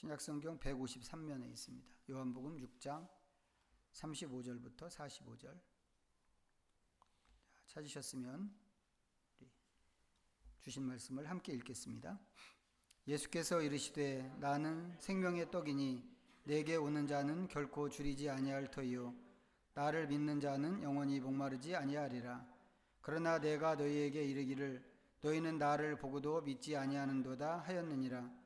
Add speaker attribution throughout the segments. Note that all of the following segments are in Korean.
Speaker 1: 신약성경 153면에 있습니다. 요한복음 6장 35절부터 45절. 찾으셨으면 주신 말씀을 함께 읽겠습니다. 예수께서 이르시되 나는 생명의 떡이니 내게 오는 자는 결코 줄이지 아니할 터이요 나를 믿는 자는 영원히 목마르지 아니하리라. 그러나 내가 너희에게 이르기를 너희는 나를 보고도 믿지 아니하는도다 하였느니라.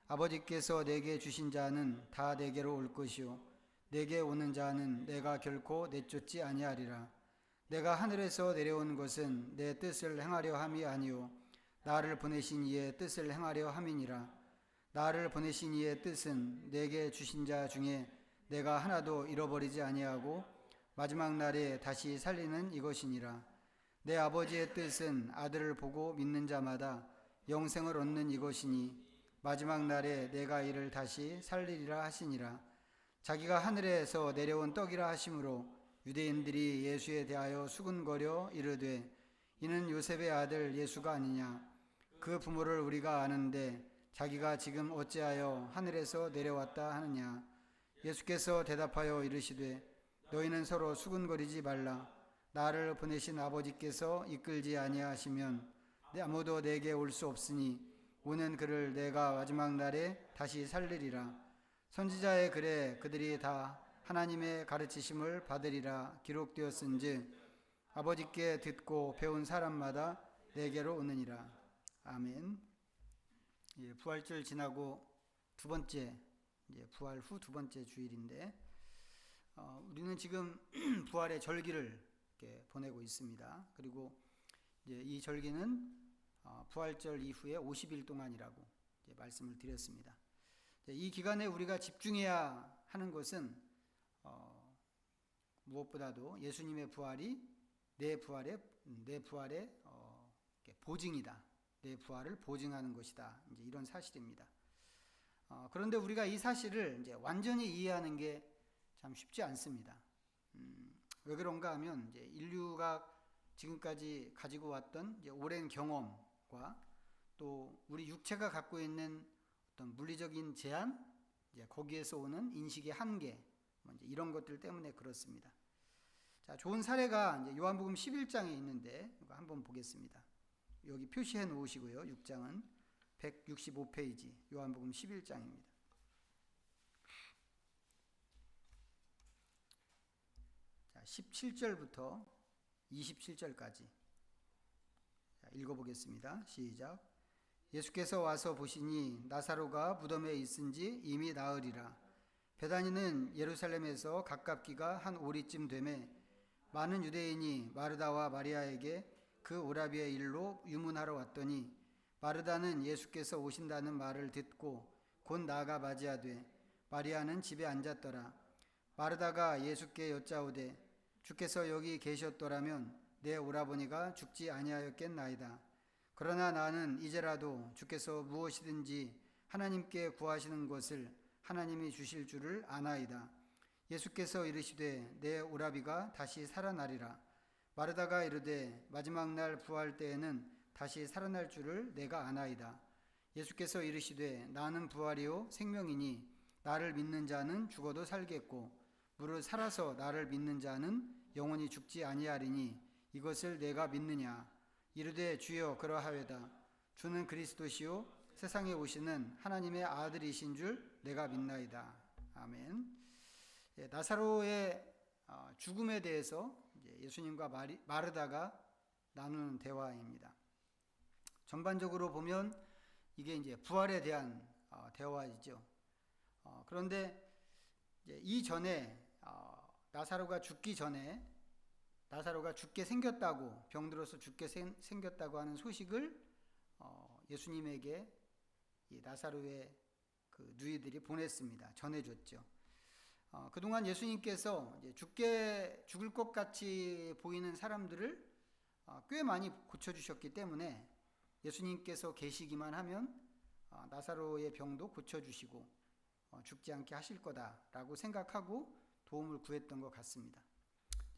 Speaker 1: 아버지께서 내게 주신 자는 다 내게로 올 것이요 내게 오는 자는 내가 결코 내쫓지 아니하리라. 내가 하늘에서 내려온 것은 내 뜻을 행하려 함이 아니요 나를 보내신 이의 뜻을 행하려 함이니라. 나를 보내신 이의 뜻은 내게 주신 자 중에 내가 하나도 잃어버리지 아니하고 마지막 날에 다시 살리는 이것이니라. 내 아버지의 뜻은 아들을 보고 믿는 자마다 영생을 얻는 이것이니 마지막 날에 내가 이를 다시 살리리라 하시니라. 자기가 하늘에서 내려온 떡이라 하심으로 유대인들이 예수에 대하여 수군거려 이르되 이는 요셉의 아들 예수가 아니냐. 그 부모를 우리가 아는데 자기가 지금 어찌하여 하늘에서 내려왔다 하느냐. 예수께서 대답하여 이르시되 너희는 서로 수군거리지 말라. 나를 보내신 아버지께서 이끌지 아니하시면 아무도 내게 올 수 없으니 오는 그를 내가 마지막 날에 다시 살리리라. 선지자의 글에 그들이 다 하나님의 가르치심을 받으리라 기록되었은즉 아버지께 듣고 배운 사람마다 내게로 오느니라. 아멘. 부활절 지나고 두 번째, 부활 후 두 번째 주일인데 우리는 지금 부활의 절기를 이렇게 보내고 있습니다. 그리고 이 절기는 부활절 이후에 50일 동안이라고 말씀을 드렸습니다. 이 기간에 우리가 집중해야 하는 것은 무엇보다도 예수님의 부활이 내 부활의 보증이다. 내 부활을 보증하는 것이다. 이제 이런 사실입니다. 그런데 우리가 이 사실을 이제 완전히 이해하는 게 참 쉽지 않습니다. 왜 그런가 하면 이제 인류가 지금까지 가지고 왔던 이제 오랜 경험과 또 우리 육체가 갖고 있는 어떤 물리적인 제한, 이제 거기에서 오는 인식의 한계, 이제 이런 것들 때문에 그렇습니다. 자, 좋은 사례가 이제 요한복음 11장에 있는데 한번 보겠습니다. 여기 표시해 놓으시고요. 6장은 165페이지 요한복음 11장입니다. 자, 17절부터 27절까지 읽어보겠습니다. 시작. 예수께서 와서 보시니 나사로가 무덤에 있은지 이미 나으리라. 베다니는 예루살렘에서 가깝기가 한 오리쯤 되매 많은 유대인이 마르다와 마리아에게 그 오라비의 일로 유문하러 왔더니 마르다는 예수께서 오신다는 말을 듣고 곧 나아가 맞이하되 마리아는 집에 앉았더라. 마르다가 예수께 여짜오되 주께서 여기 계셨더라면 내 오라버니가 죽지 아니하였겠나이다. 그러나 나는 이제라도 주께서 무엇이든지 하나님께 구하시는 것을 하나님이 주실 줄을 아나이다. 예수께서 이르시되 내 오라비가 다시 살아나리라. 마르다가 이르되 마지막 날 부활 때에는 다시 살아날 줄을 내가 아나이다. 예수께서 이르시되 나는 부활이요 생명이니 나를 믿는 자는 죽어도 살겠고 무릇 살아서 나를 믿는 자는 영원히 죽지 아니하리니 이것을 내가 믿느냐. 이르되 주여 그러하외다. 주는 그리스도시요 세상에 오시는 하나님의 아들이신 줄 내가 믿나이다. 아멘. 나사로의 죽음에 대해서 예수님과 마르다가 나누는 대화입니다. 전반적으로 보면 이게 이제 부활에 대한 대화이죠. 그런데 이 전에 나사로가 죽기 전에 나사로가 죽게 생겼다고, 병들어서 죽게 생겼다고 하는 소식을 예수님에게 이 나사로의 그 누이들이 보냈습니다. 전해줬죠. 그동안 예수님께서 이제 죽을 것 같이 보이는 사람들을 꽤 많이 고쳐주셨기 때문에 예수님께서 계시기만 하면 나사로의 병도 고쳐주시고 죽지 않게 하실 거다라고 생각하고 도움을 구했던 것 같습니다.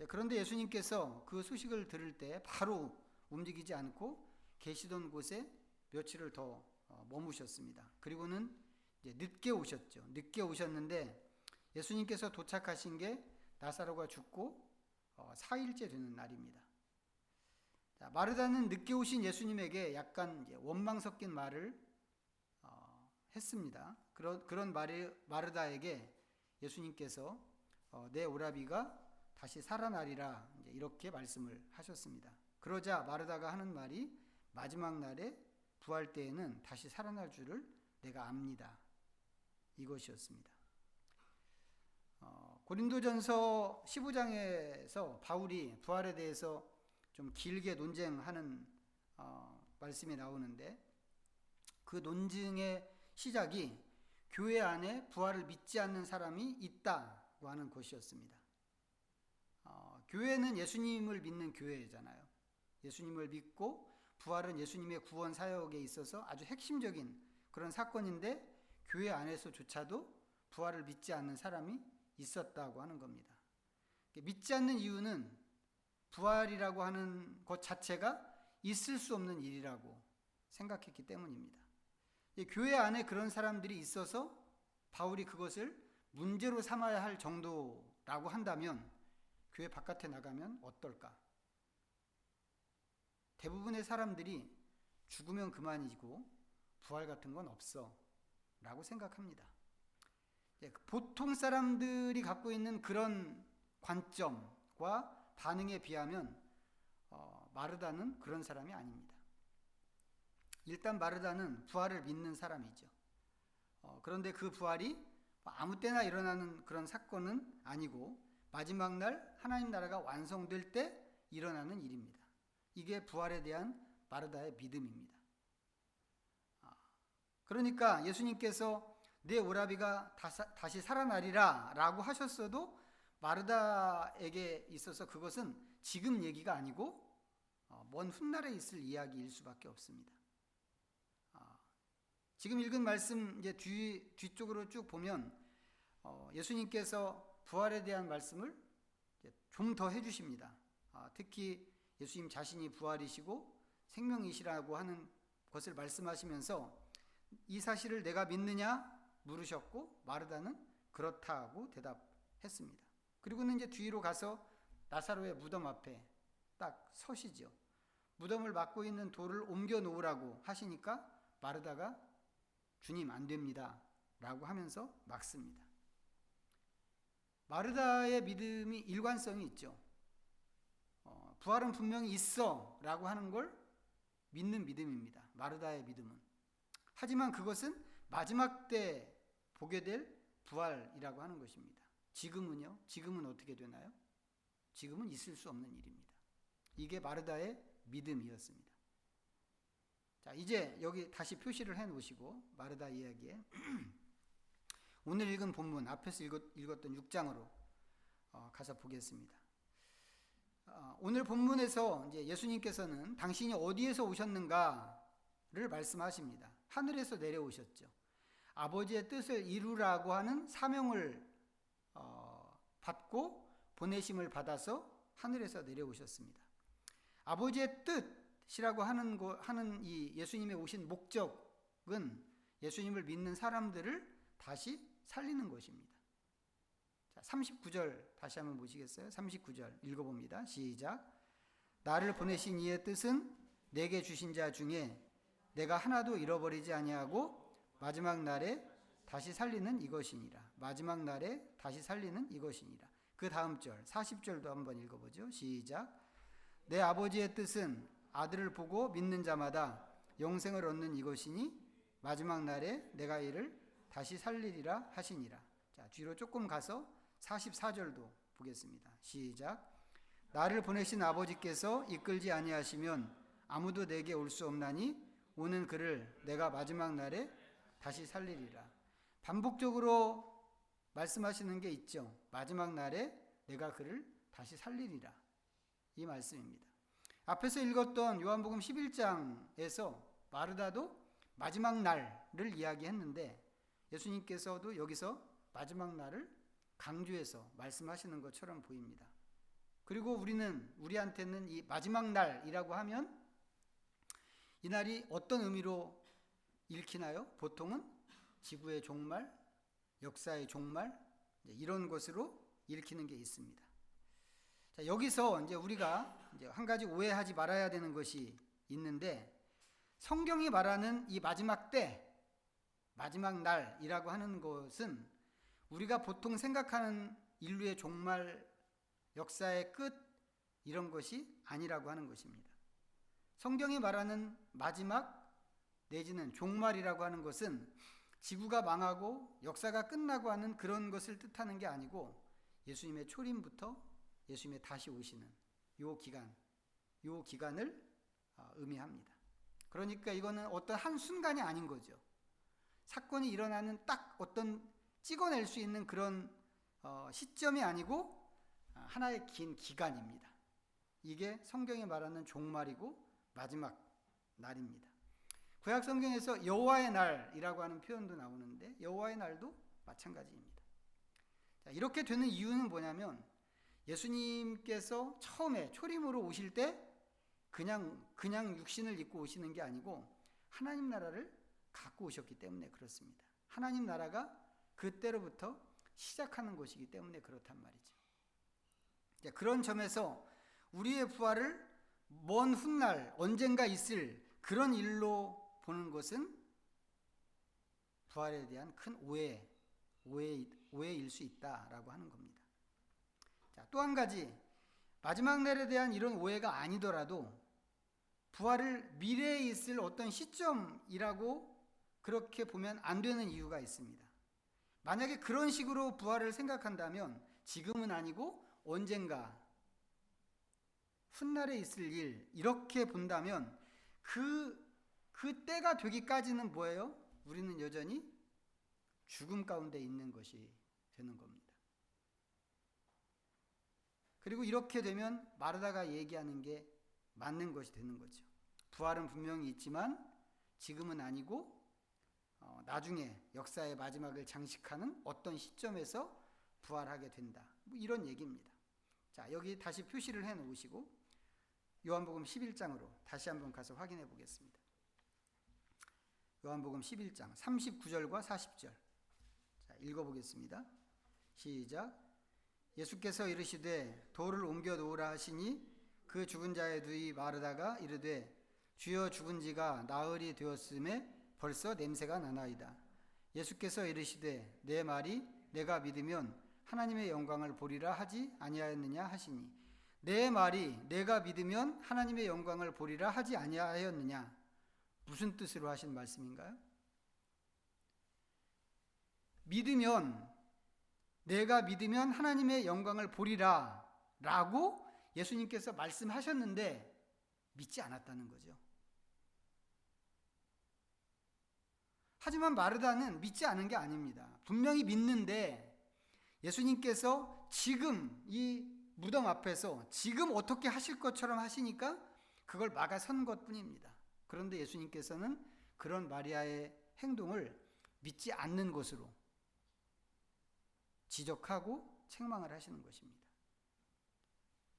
Speaker 1: 그런데 예수님께서 그 소식을 들을 때 바로 움직이지 않고 계시던 곳에 며칠을 더 머무셨습니다. 그리고는 이제 늦게 오셨죠. 늦게 오셨는데 예수님께서 도착하신 게 나사로가 죽고 4일째 되는 날입니다. 자, 마르다는 늦게 오신 예수님에게 약간 이제 원망 섞인 말을 했습니다. 그런 마르다에게 예수님께서 내 오라비가 다시 살아나리라 이렇게 말씀을 하셨습니다. 그러자 마르다가 하는 말이 마지막 날에 부활 때에는 다시 살아날 줄을 내가 압니다. 이것이었습니다. 고린도전서 15장에서 바울이 부활에 대해서 좀 길게 논쟁하는 말씀이 나오는데 그 논증의 시작이 교회 안에 부활을 믿지 않는 사람이 있다고 하는 것이었습니다. 교회는 예수님을 믿는 교회잖아요. 예수님을 믿고 부활은 예수님의 구원 사역에 있어서 아주 핵심적인 그런 사건인데 교회 안에서조차도 부활을 믿지 않는 사람이 있었다고 하는 겁니다. 믿지 않는 이유는 부활이라고 하는 것 자체가 있을 수 없는 일이라고 생각했기 때문입니다. 교회 안에 그런 사람들이 있어서 바울이 그것을 문제로 삼아야 할 정도라고 한다면 교회 바깥에 나가면 어떨까? 대부분의 사람들이 죽으면 그만이고 부활 같은 건 없어 라고 생각합니다. 보통 사람들이 갖고 있는 그런 관점과 반응에 비하면 마르다는 그런 사람이 아닙니다. 일단 마르다는 부활을 믿는 사람이죠. 그런데 그 부활이 아무 때나 일어나는 그런 사건은 아니고 마지막 날 하나님 나라가 완성될 때 일어나는 일입니다. 이게 부활에 대한 마르다의 믿음입니다. 그러니까 예수님께서 내 오라비가 다시 살아나리라 라고 하셨어도 마르다에게 있어서 그것은 지금 얘기가 아니고 먼 훗날에 있을 이야기일 수밖에 없습니다. 지금 읽은 말씀 이제 뒤쪽으로 쭉 보면 예수님께서 부활에 대한 말씀을 좀 더 해주십니다. 특히 예수님 자신이 부활이시고 생명이시라고 하는 것을 말씀하시면서 이 사실을 내가 믿느냐 물으셨고 마르다는 그렇다고 대답했습니다. 그리고는 이제 뒤로 가서 나사로의 무덤 앞에 딱 서시죠. 무덤을 막고 있는 돌을 옮겨 놓으라고 하시니까 마르다가 주님 안 됩니다 라고 하면서 막습니다. 마르다의 믿음이 일관성이 있죠. 부활은 분명히 있어 라고 하는 걸 믿는 믿음입니다. 마르다의 믿음은. 하지만 그것은 마지막 때 보게 될 부활이라고 하는 것입니다. 지금은요? 지금은 어떻게 되나요? 지금은 있을 수 없는 일입니다. 이게 마르다의 믿음이었습니다. 자, 이제 여기 다시 표시를 해 놓으시고 마르다 이야기에 오늘 읽은 본문 앞에서 읽었던 6장으로 가서 보겠습니다. 오늘 본문에서 이제 예수님께서는 당신이 어디에서 오셨는가를 말씀하십니다. 하늘에서 내려오셨죠. 아버지의 뜻을 이루라고 하는 사명을 받고 보내심을 받아서 하늘에서 내려오셨습니다. 아버지의 뜻이라고 하는 이 예수님의 오신 목적은 예수님을 믿는 사람들을 다시 살리는 것입니다. 자, 39절 다시 한번 보시겠어요? 39절 읽어봅니다. 시작. 나를 보내신 이의 뜻은 내게 주신 자 중에 내가 하나도 잃어버리지 아니하고 마지막 날에 다시 살리는 이것이니라. 마지막 날에 다시 살리는 이것이니라. 그 다음 절 40절도 한번 읽어보죠. 시작. 내 아버지의 뜻은 아들을 보고 믿는 자마다 영생을 얻는 이것이니 마지막 날에 내가 이를 다시 살리리라 하시니라. 자, 뒤로 조금 가서 44절도 보겠습니다. 시작. 나를 보내신 아버지께서 이끌지 아니하시면 아무도 내게 올 수 없나니 오는 그를 내가 마지막 날에 다시 살리리라. 반복적으로 말씀하시는 게 있죠. 마지막 날에 내가 그를 다시 살리리라. 이 말씀입니다. 앞에서 읽었던 요한복음 11장에서 마르다도 마지막 날을 이야기했는데 예수님께서도 여기서 마지막 날을 강조해서 말씀하시는 것처럼 보입니다. 그리고 우리한테는 이 마지막 날이라고 하면 이 날이 어떤 의미로 읽히나요? 보통은 지구의 종말, 역사의 종말, 이런 것으로 읽히는 게 있습니다. 자, 여기서 이제 우리가 이제 한 가지 오해하지 말아야 되는 것이 있는데, 성경이 말하는 이 마지막 때, 마지막 날이라고 하는 것은 우리가 보통 생각하는 인류의 종말, 역사의 끝, 이런 것이 아니라고 하는 것입니다. 성경이 말하는 마지막 내지는 종말이라고 하는 것은 지구가 망하고 역사가 끝나고 하는 그런 것을 뜻하는 게 아니고, 예수님의 초림부터 예수님의 다시 오시는 요 기간을 의미합니다. 그러니까 이거는 어떤 한 순간이 아닌 거죠. 사건이 일어나는 딱 어떤 찍어낼 수 있는 그런 시점이 아니고 하나의 긴 기간입니다. 이게 성경이 말하는 종말이고 마지막 날입니다. 구약 성경에서 여호와의 날이라고 하는 표현도 나오는데, 여호와의 날도 마찬가지입니다. 자, 이렇게 되는 이유는 뭐냐면, 예수님께서 처음에 초림으로 오실 때 그냥 육신을 입고 오시는 게 아니고 하나님 나라를 갖고 오셨기 때문에 그렇습니다. 하나님 나라가 그때로부터 시작하는 것이기 때문에 그렇단 말이죠. 자, 그런 점에서 우리의 부활을 먼 훗날 언젠가 있을 그런 일로 보는 것은 부활에 대한 큰 오해일 수 있다라고 하는 겁니다. 자, 또 한 가지, 마지막 날에 대한 이런 오해가 아니더라도 부활을 미래에 있을 어떤 시점이라고 그렇게 보면 안 되는 이유가 있습니다. 만약에 그런 식으로 부활을 생각한다면 지금은 아니고 언젠가 훗날에 있을 일, 이렇게 본다면 그 때가 되기까지는 뭐예요? 우리는 여전히 죽음 가운데 있는 것이 되는 겁니다. 그리고 이렇게 되면 마르다가 얘기하는 게 맞는 것이 되는 거죠. 부활은 분명히 있지만 지금은 아니고 나중에 역사의 마지막을 장식하는 어떤 시점에서 부활하게 된다. 이런 얘기입니다. 자, 여기 다시 표시를 해 놓으시고 요한복음 11장으로 다시 한번 가서 확인해 보겠습니다. 요한복음 11장 39절과 40절. 자, 읽어보겠습니다. 시작. 예수께서 이르시되 돌을 옮겨 놓으라 하시니 그 죽은 자의 누이 마르다가 이르되 주여 죽은 지가 나흘이 되었음에 벌써 냄새가 나나이다. 예수께서 이르시되 내 말이 내가 믿으면 하나님의 영광을 보리라 하지 아니하였느냐 하시니, 내 말이 내가 믿으면 하나님의 영광을 보리라 하지 아니하였느냐, 무슨 뜻으로 하신 말씀인가요? 내가 믿으면 하나님의 영광을 보리라 라고 예수님께서 말씀하셨는데 믿지 않았다는 거죠. 하지만 마르다는 믿지 않은 게 아닙니다. 분명히 믿는데 예수님께서 지금 이 무덤 앞에서 지금 어떻게 하실 것처럼 하시니까 그걸 막아선 것뿐입니다. 그런데 예수님께서는 그런 마리아의 행동을 믿지 않는 것으로 지적하고 책망을 하시는 것입니다.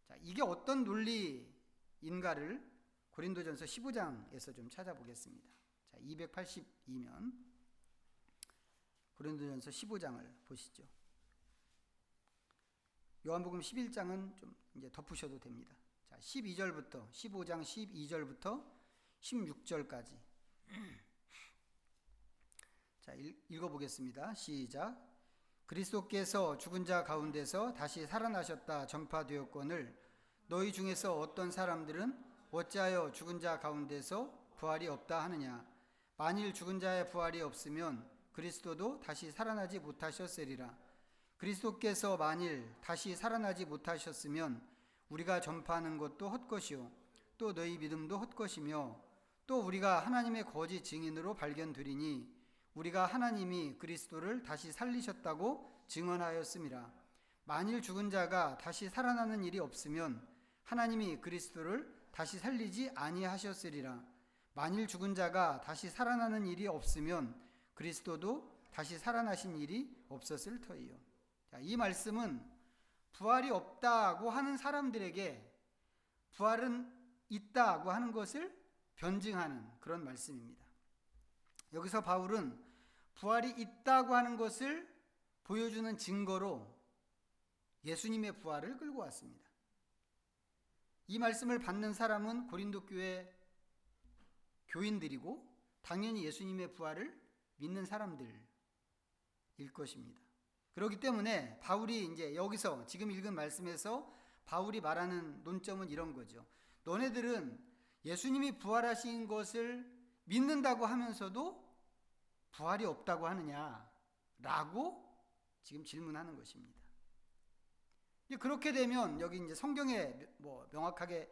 Speaker 1: 자, 이게 어떤 논리인가를 고린도전서 15장에서 좀 찾아보겠습니다. 자, 282면 고린도전서 15장을 보시죠. 요한복음 11장은 좀 이제 덮으셔도 됩니다. 자, 12절부터 15장 12절부터 16절까지. 자, 읽어보겠습니다. 시작. 그리스도께서 죽은 자 가운데서 다시 살아나셨다 전파되었거늘 너희 중에서 어떤 사람들은 어찌하여 죽은 자 가운데서 부활이 없다 하느냐. 만일 죽은 자의 부활이 없으면 그리스도도 다시 살아나지 못하셨으리라. 그리스도께서 만일 다시 살아나지 못하셨으면 우리가 전파하는 것도 헛것이요 또 너희 믿음도 헛것이며 또 우리가 하나님의 거짓 증인으로 발견되리니 우리가 하나님이 그리스도를 다시 살리셨다고 증언하였음이라. 만일 죽은 자가 다시 살아나는 일이 없으면 하나님이 그리스도를 다시 살리지 아니하셨으리라. 만일 죽은 자가 다시 살아나는 일이 없으면 그리스도도 다시 살아나신 일이 없었을 터이요. 자, 이 말씀은 부활이 없다고 하는 사람들에게 부활은 있다고 하는 것을 변증하는 그런 말씀입니다. 여기서 바울은 부활이 있다고 하는 것을 보여주는 증거로 예수님의 부활을 끌고 왔습니다. 이 말씀을 받는 사람은 고린도 교회 교인들이고 당연히 예수님의 부활을 믿는 사람들일 것입니다. 그렇기 때문에 바울이 이제 여기서 지금 읽은 말씀에서 바울이 말하는 논점은 이런 거죠. 너네들은 예수님이 부활하신 것을 믿는다고 하면서도 부활이 없다고 하느냐라고 지금 질문하는 것입니다. 그렇게 되면 여기 이제 성경에 명확하게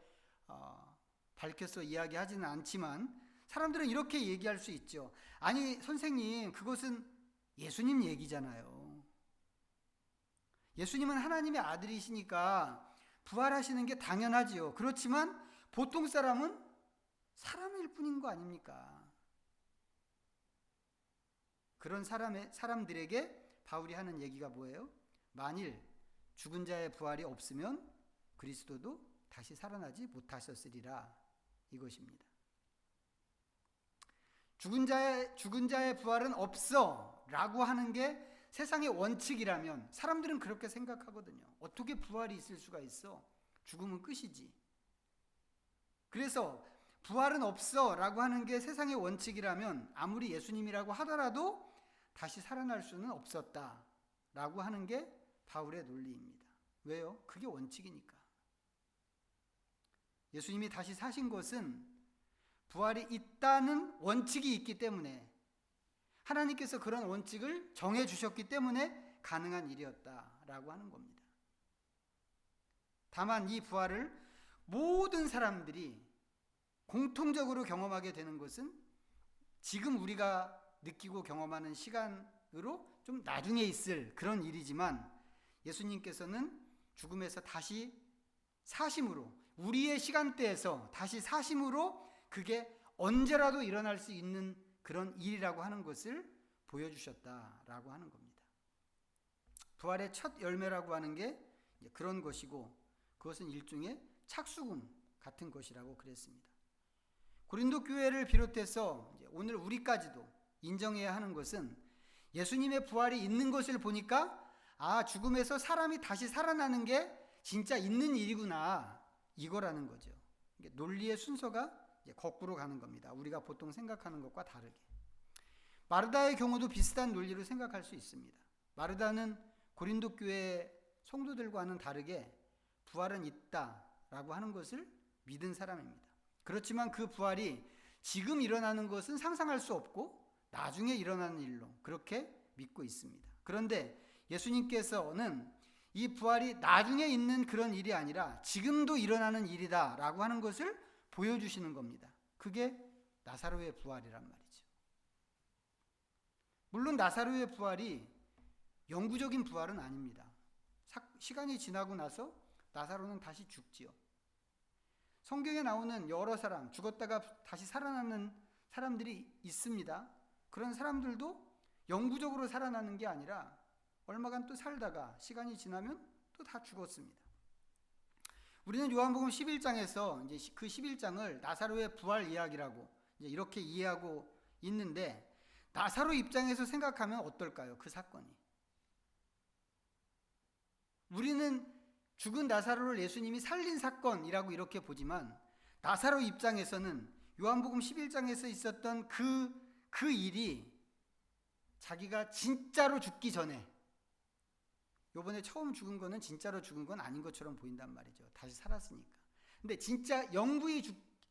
Speaker 1: 밝혀서 이야기하지는 않지만 사람들은 이렇게 얘기할 수 있죠. 아니 선생님, 그것은 예수님 얘기잖아요. 예수님은 하나님의 아들이시니까 부활하시는 게 당연하지요. 그렇지만 보통 사람은 사람일 뿐인 거 아닙니까? 그런 사람들에게 바울이 하는 얘기가 뭐예요? 만일 죽은 자의 부활이 없으면 그리스도도 다시 살아나지 못하셨으리라, 이것입니다. 죽은 자의 부활은 없어 라고 하는 게 세상의 원칙이라면 사람들은 그렇게 생각하거든요. 어떻게 부활이 있을 수가 있어? 죽음은 끝이지. 그래서 부활은 없어 라고 하는 게 세상의 원칙이라면 아무리 예수님이라고 하더라도 다시 살아날 수는 없었다 라고 하는 게 바울의 논리입니다. 왜요? 그게 원칙이니까. 예수님이 다시 사신 것은 부활이 있다는 원칙이 있기 때문에, 하나님께서 그런 원칙을 정해 주셨기 때문에 가능한 일이었다라고 하는 겁니다. 다만 이 부활을 모든 사람들이 공통적으로 경험하게 되는 것은 지금 우리가 느끼고 경험하는 시간으로 좀 나중에 있을 그런 일이지만, 예수님께서는 죽음에서 다시 사심으로, 우리의 시간대에서 다시 사심으로 그게 언제라도 일어날 수 있는 그런 일이라고 하는 것을 보여주셨다라고 하는 겁니다. 부활의 첫 열매라고 하는 게 그런 것이고, 그것은 일종의 착수금 같은 것이라고 그랬습니다. 고린도 교회를 비롯해서 오늘 우리까지도 인정해야 하는 것은 예수님의 부활이 있는 것을 보니까 죽음에서 사람이 다시 살아나는 게 진짜 있는 일이구나, 이거라는 거죠. 논리의 순서가 거꾸로 가는 겁니다. 우리가 보통 생각하는 것과 다르게. 마르다의 경우도 비슷한 논리로 생각할 수 있습니다. 마르다는 고린도 교회 성도들과는 다르게 부활은 있다라고 하는 것을 믿은 사람입니다. 그렇지만 그 부활이 지금 일어나는 것은 상상할 수 없고 나중에 일어나는 일로 그렇게 믿고 있습니다. 그런데 예수님께서는 이 부활이 나중에 있는 그런 일이 아니라 지금도 일어나는 일이다 라고 하는 것을 보여주시는 겁니다. 그게 나사로의 부활이란 말이죠. 물론 나사로의 부활이 영구적인 부활은 아닙니다. 시간이 지나고 나서 나사로는 다시 죽지요. 성경에 나오는 여러 사람, 죽었다가 다시 살아나는 사람들이 있습니다. 그런 사람들도 영구적으로 살아나는 게 아니라 얼마간 또 살다가 시간이 지나면 또 다 죽었습니다. 우리는 요한복음 11장에서 이제 그 11장을 나사로의 부활 이야기라고 이제 이렇게 이해하고 있는데, 나사로 입장에서 생각하면 어떨까요? 그 사건이. 우리는 죽은 나사로를 예수님이 살린 사건이라고 이렇게 보지만, 나사로 입장에서는 요한복음 11장에서 있었던 그 일이 자기가 진짜로 죽기 전에, 요번에 처음 죽은 거는 진짜로 죽은 건 아닌 것처럼 보인단 말이죠. 다시 살았으니까. 근데 진짜 영구히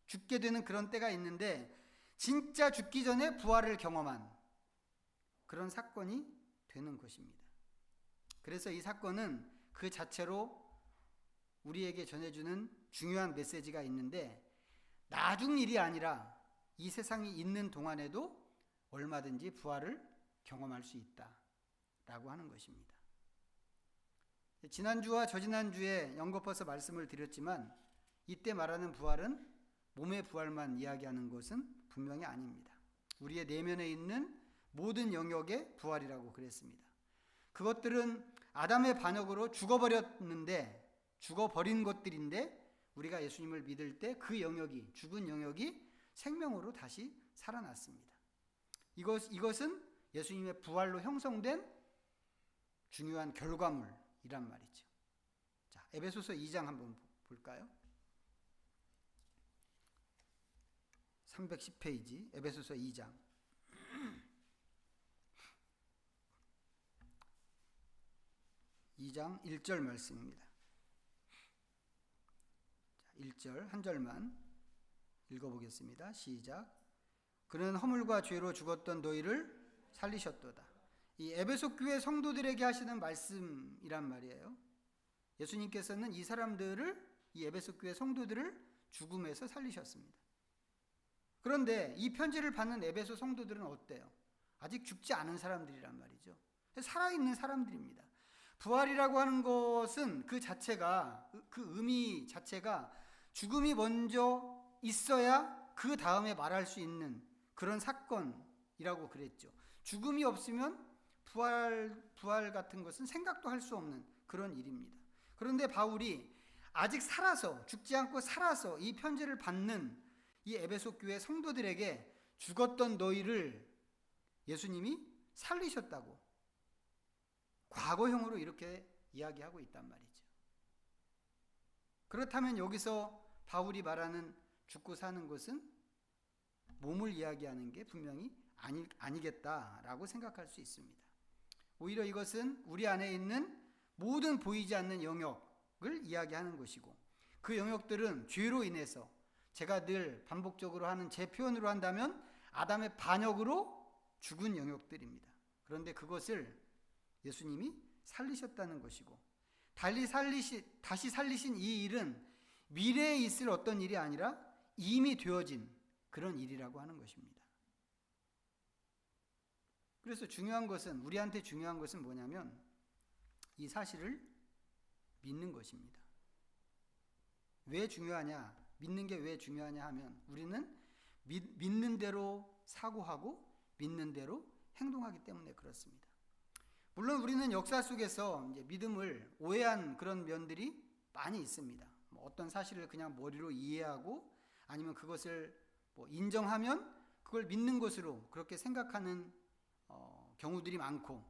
Speaker 1: 죽게 되는 그런 때가 있는데, 진짜 죽기 전에 부활을 경험한 그런 사건이 되는 것입니다. 그래서 이 사건은 그 자체로 우리에게 전해주는 중요한 메시지가 있는데, 나중 일이 아니라 이 세상이 있는 동안에도 얼마든지 부활을 경험할 수 있다라고 하는 것입니다. 지난주와 저지난주에 연거퍼서 말씀을 드렸지만, 이때 말하는 부활은 몸의 부활만 이야기하는 것은 분명히 아닙니다. 우리의 내면에 있는 모든 영역의 부활이라고 그랬습니다. 그것들은 아담의 반역으로 죽어버린 것들인데, 우리가 예수님을 믿을 때 그 영역이, 죽은 영역이 생명으로 다시 살아났습니다. 이것은 예수님의 부활로 형성된 중요한 결과물이란 말이죠. 자, 에베소서 2장 한번 볼까요? 310페이지 에베소서 2장 2장 1절 말씀입니다. 자, 1절 한 절만 읽어보겠습니다. 시작. 그는 허물과 죄로 죽었던 너희를 살리셨도다. 이 에베소 교회 성도들에게 하시는 말씀이란 말이에요. 예수님께서는 이 사람들을, 이 에베소 교회 성도들을 죽음에서 살리셨습니다. 그런데 이 편지를 받는 에베소 성도들은 어때요? 아직 죽지 않은 사람들이란 말이죠. 살아있는 사람들입니다. 부활이라고 하는 것은 그 자체가, 그 의미 자체가 죽음이 먼저 있어야 그 다음에 말할 수 있는 그런 사건이라고 그랬죠. 죽음이 없으면 부활 같은 것은 생각도 할 수 없는 그런 일입니다. 그런데 바울이 아직 살아서, 죽지 않고 살아서 이 편지를 받는 이 에베소 교회 성도들에게 죽었던 너희를 예수님이 살리셨다고 과거형으로 이렇게 이야기하고 있단 말이죠. 그렇다면 여기서 바울이 말하는 죽고 사는 것은 몸을 이야기하는 게 분명히 아니겠다라고 생각할 수 있습니다. 오히려 이것은 우리 안에 있는 모든 보이지 않는 영역을 이야기하는 것이고, 그 영역들은 죄로 인해서, 제가 늘 반복적으로 하는 제 표현으로 한다면 아담의 반역으로 죽은 영역들입니다. 그런데 그것을 예수님이 살리셨다는 것이고, 다시 살리신 이 일은 미래에 있을 어떤 일이 아니라 이미 되어진 그런 일이라고 하는 것입니다. 그래서 우리한테 중요한 것은 뭐냐면 이 사실을 믿는 것입니다. 왜 중요하냐? 믿는 게 왜 중요하냐 하면 우리는 믿는 대로 사고하고 믿는 대로 행동하기 때문에 그렇습니다. 물론 우리는 역사 속에서 이제 믿음을 오해한 그런 면들이 많이 있습니다. 어떤 사실을 그냥 머리로 이해하고 아니면 그것을 인정하면 그걸 믿는 것으로 그렇게 생각하는 경우들이 많고,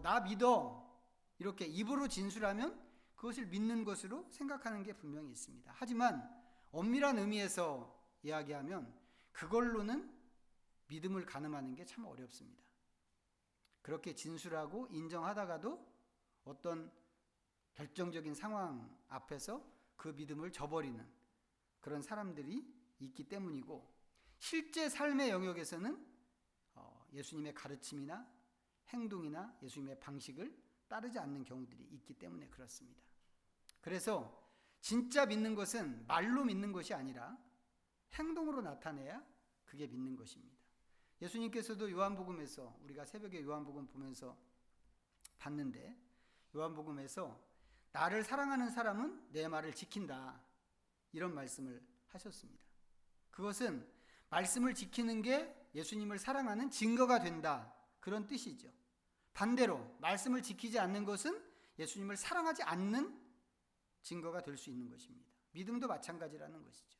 Speaker 1: 나 믿어 이렇게 입으로 진술하면 그것을 믿는 것으로 생각하는 게 분명히 있습니다. 하지만 엄밀한 의미에서 이야기하면 그걸로는 믿음을 가늠하는 게 참 어렵습니다. 그렇게 진술하고 인정하다가도 어떤 결정적인 상황 앞에서 그 믿음을 저버리는 그런 사람들이 있기 때문이고, 실제 삶의 영역에서는 예수님의 가르침이나 행동이나 예수님의 방식을 따르지 않는 경우들이 있기 때문에 그렇습니다. 그래서 진짜 믿는 것은 말로 믿는 것이 아니라 행동으로 나타내야 그게 믿는 것입니다. 예수님께서도 요한복음에서, 우리가 새벽에 요한복음 보면서 봤는데, 요한복음에서 나를 사랑하는 사람은 내 말을 지킨다, 이런 말씀을 하셨습니다. 그것은 말씀을 지키는 게 예수님을 사랑하는 증거가 된다, 그런 뜻이죠. 반대로 말씀을 지키지 않는 것은 예수님을 사랑하지 않는 증거가 될 수 있는 것입니다. 믿음도 마찬가지라는 것이죠.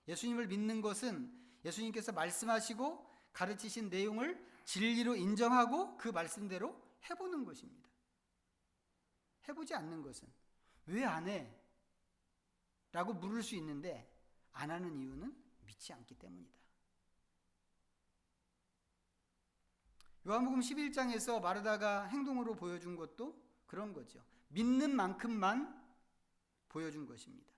Speaker 1: 예수님을 믿는 것은 예수님께서 말씀하시고 가르치신 내용을 진리로 인정하고 그 말씀대로 해보는 것입니다. 해보지 않는 것은 왜 안 해? 라고 물을 수 있는데 안 하는 이유는 믿지 않기 때문이다. 요한복음 11장에서 마르다가 행동으로 보여준 것도 그런 거죠. 믿는 만큼만 보여준 것입니다.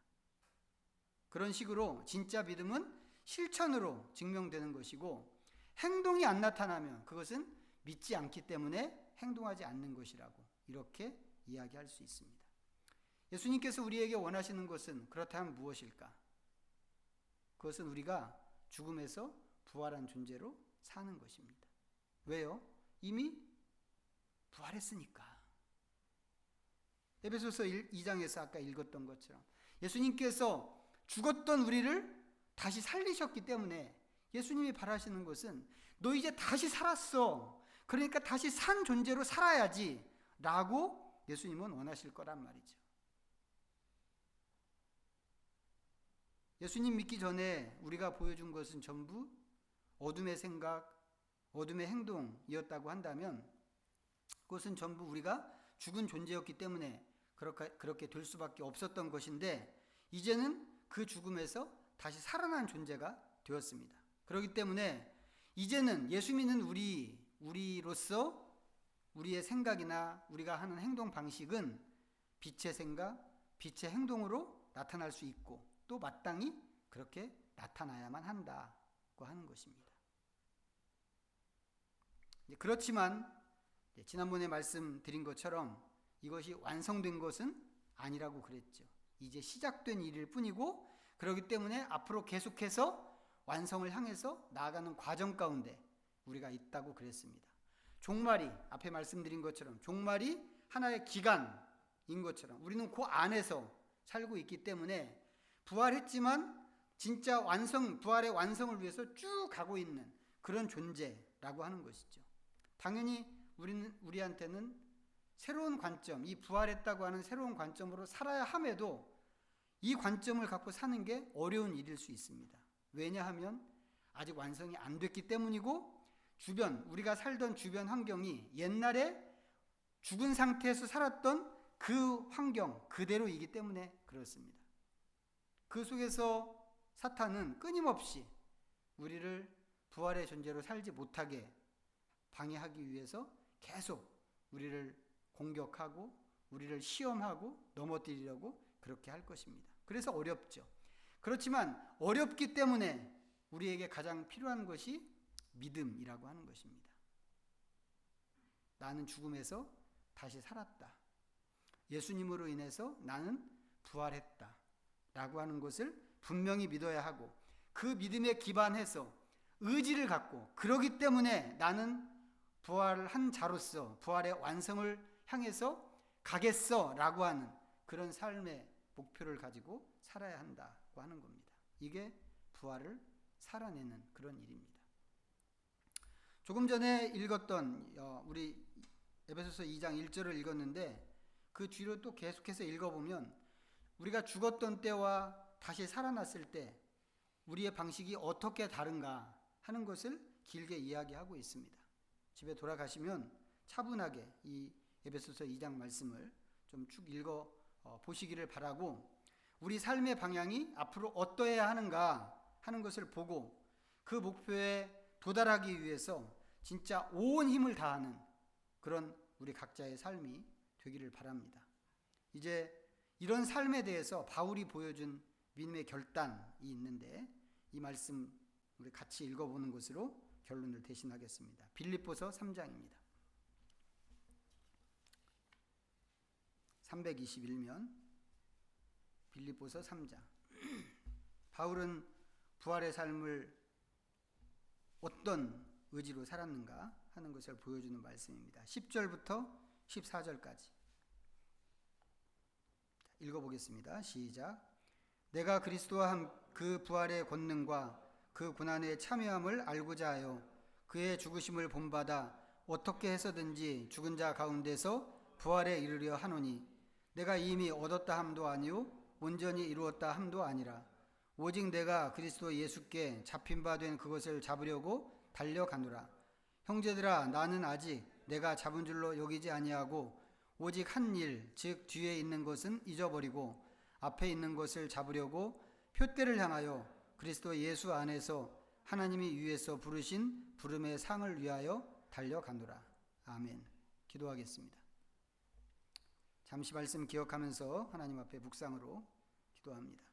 Speaker 1: 그런 식으로 진짜 믿음은 실천으로 증명되는 것이고, 행동이 안 나타나면 그것은 믿지 않기 때문에 행동하지 않는 것이라고 이렇게 이야기할 수 있습니다. 예수님께서 우리에게 원하시는 것은 그렇다면 무엇일까? 그것은 우리가 죽음에서 부활한 존재로 사는 것입니다. 왜요? 이미 부활했으니까. 에베소서 2장에서 아까 읽었던 것처럼 예수님께서 죽었던 우리를 다시 살리셨기 때문에 예수님이 바라시는 것은 너 이제 다시 살았어, 그러니까 다시 산 존재로 살아야지 라고 예수님은 원하실 거란 말이죠. 예수님 믿기 전에 우리가 보여준 것은 전부 어둠의 생각, 어둠의 행동이었다고 한다면 그것은 전부 우리가 죽은 존재였기 때문에 그렇게 될 수밖에 없었던 것인데 이제는 그 죽음에서 다시 살아난 존재가 되었습니다. 그렇기 때문에 이제는 예수 믿는 우리로서 우리의 생각이나 우리가 하는 행동 방식은 빛의 생각, 빛의 행동으로 나타날 수 있고 또 마땅히 그렇게 나타나야만 한다고 하는 것입니다. 그렇지만 지난번에 말씀드린 것처럼 이것이 완성된 것은 아니라고 그랬죠. 이제 시작된 일일 뿐이고 그렇기 때문에 앞으로 계속해서 완성을 향해서 나아가는 과정 가운데 우리가 있다고 그랬습니다. 종말이 앞에 말씀드린 것처럼 종말이 하나의 기간인 것처럼 우리는 그 안에서 살고 있기 때문에 부활했지만 진짜 부활의 완성을 위해서 쭉 가고 있는 그런 존재라고 하는 것이죠. 당연히 우리한테는 새로운 관점, 이 부활했다고 하는 새로운 관점으로 살아야 함에도 이 관점을 갖고 사는 게 어려운 일일 수 있습니다. 왜냐하면 아직 완성이 안 됐기 때문이고 우리가 살던 주변 환경이 옛날에 죽은 상태에서 살았던 그 환경 그대로이기 때문에 그렇습니다. 그 속에서 사탄은 끊임없이 우리를 부활의 존재로 살지 못하게 방해하기 위해서 계속 우리를 공격하고 우리를 시험하고 넘어뜨리려고 그렇게 할 것입니다. 그래서 어렵죠. 그렇지만 어렵기 때문에 우리에게 가장 필요한 것이 믿음이라고 하는 것입니다. 나는 죽음에서 다시 살았다. 예수님으로 인해서 나는 부활했다. 라고 하는 것을 분명히 믿어야 하고 그 믿음에 기반해서 의지를 갖고 그러기 때문에 나는 부활한 자로서 부활의 완성을 향해서 가겠어 라고 하는 그런 삶의 목표를 가지고 살아야 한다고 하는 겁니다. 이게 부활을 살아내는 그런 일입니다. 조금 전에 읽었던 우리 에베소서 2장 1절을 읽었는데 그 뒤로 또 계속해서 읽어보면 우리가 죽었던 때와 다시 살아났을 때 우리의 방식이 어떻게 다른가 하는 것을 길게 이야기하고 있습니다. 집에 돌아가시면 차분하게 이 에베소서 2장 말씀을 좀 쭉 읽어 보시기를 바라고 우리 삶의 방향이 앞으로 어떠해야 하는가 하는 것을 보고 그 목표에 도달하기 위해서 진짜 온 힘을 다하는 그런 우리 각자의 삶이 되기를 바랍니다. 이제 이런 삶에 대해서 바울이 보여준 믿음의 결단이 있는데 이 말씀 우리 같이 읽어보는 것으로 결론을 대신하겠습니다. 빌립보서 3장입니다. 321면 빌립보서 3장. 바울은 부활의 삶을 어떤 의지로 살았는가 하는 것을 보여주는 말씀입니다. 10절부터 14절까지 읽어보겠습니다. 시작. 내가 그리스도와 그 부활의 권능과 그 고난의 참여함을 알고자 하여 그의 죽으심을 본받아 어떻게 해서든지 죽은 자 가운데서 부활에 이르려 하노니 내가 이미 얻었다 함도 아니요 온전히 이루었다 함도 아니라 오직 내가 그리스도 예수께 잡힌 바 된 그것을 잡으려고 달려가노라. 형제들아 나는 아직 내가 잡은 줄로 여기지 아니하고 오직 한 일 즉 뒤에 있는 것은 잊어버리고 앞에 있는 것을 잡으려고 표대를 향하여 그리스도 예수 안에서 하나님이 위에서 부르신 부름의 상을 위하여 달려가노라. 아멘. 기도하겠습니다. 잠시 말씀 기억하면서 하나님 앞에 묵상으로 기도합니다.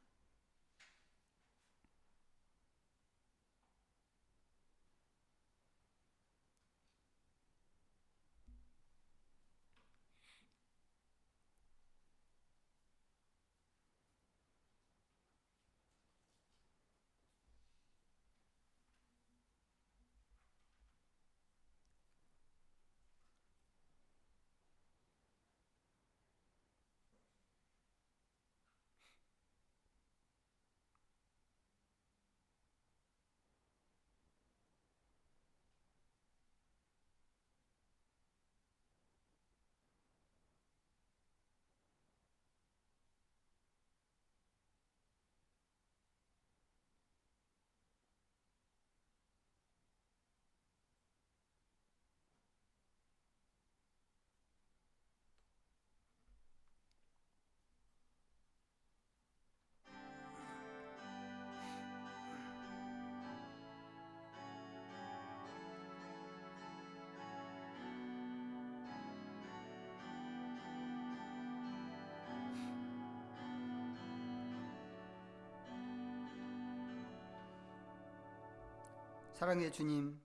Speaker 1: 사랑의 주님,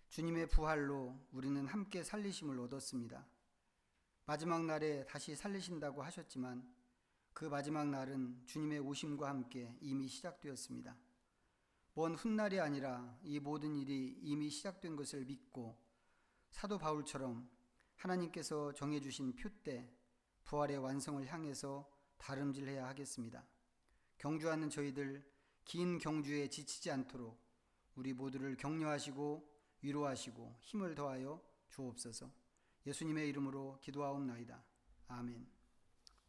Speaker 1: 주님의 부활로 우리는 함께 살리심을 얻었습니다. 마지막 날에 다시 살리신다고 하셨지만 그 마지막 날은 주님의 오심과 함께 이미 시작되었습니다. 먼 훗날이 아니라 이 모든 일이 이미 시작된 것을 믿고 사도 바울처럼 하나님께서 정해주신 표때 부활의 완성을 향해서 다름질해야 하겠습니다. 경주하는 저희들 긴 경주에 지치지 않도록 우리 모두를 격려하시고 위로하시고 힘을 더하여 주옵소서. 예수님의 이름으로 기도하옵나이다. 아멘.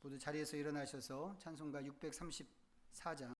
Speaker 1: 모두 자리에서 일어나셔서 찬송가 634장